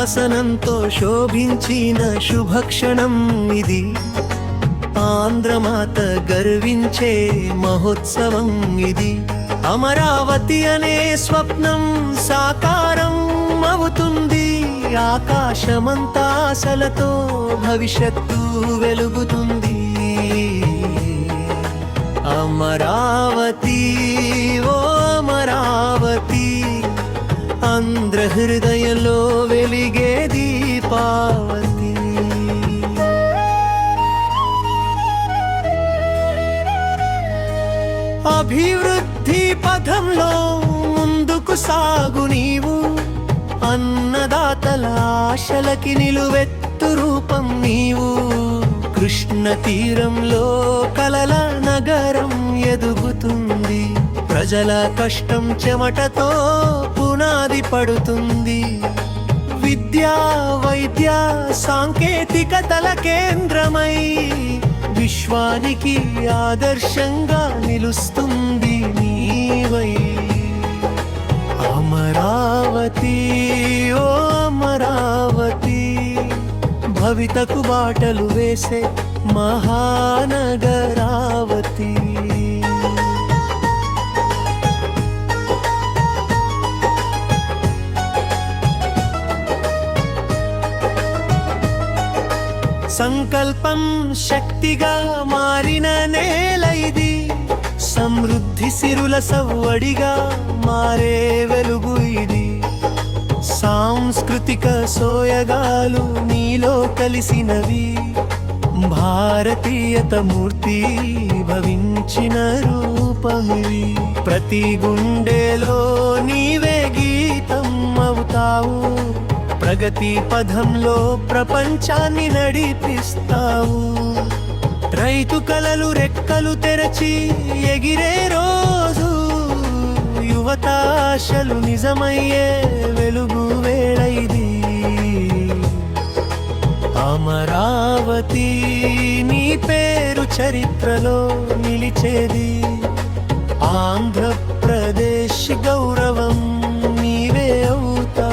శాసనంతో శోభించిన శుభక్షణం ఇది. ఆంధ్రమాత గర్వించే మహోత్సవం ఇది. అమరావతి అనే స్వప్నం సాకారం అవుతుంది. ఆకాశమంతా ఆశలతో భవిష్యత్తు వెలుగుతుంది. అమరావతి ఓ అమరావతి, ఆంధ్ర హృదయంలో వెలిగే దీపావతి. అభివృద్ధి పథంలో ముందుకు సాగు నీవు. అన్నదాతల ఆశలకి నిలువెత్తు రూపం నీవు. కృష్ణ తీరంలో కలల నగరం ఎదుగుతుంది. ప్రజల కష్టం చెమటతో పునాది పడుతుంది. విద్యా వైద్య సాంకేతికతల కేంద్రమై విశ్వానికి ఆదర్శంగా నిలుస్తుంది నీవై. అమరావతి ఓ అమరావతి, భవితకు బాటలు వేసే మహానగరావతి. సంకల్పం శక్తిగా మారిన నేల ఇది. సమృద్ధి సిరుల సవ్వడిగా మారే వెలుగు ఇది. సాంస్కృతిక సోయగాలు నీలో కలిసినవి. భారతీయత మూర్తి భవించిన రూపమివి. ప్రతి గుండెలో నీవే గీతం అవుతావు. ప్రగతి పథంలో ప్రపంచాన్ని నడిపిస్తావు. రైతు కలలు రెక్కలు తెరచి ఎగిరే రోజు. యువత ఆశలు నిజమయ్యే వెలుగు వేళ ఇది. అమరావతి నీ పేరు చరిత్రలో నిలిచేది. ఆంధ్రప్రదేశ్ గౌరవం నీవే అవుతా.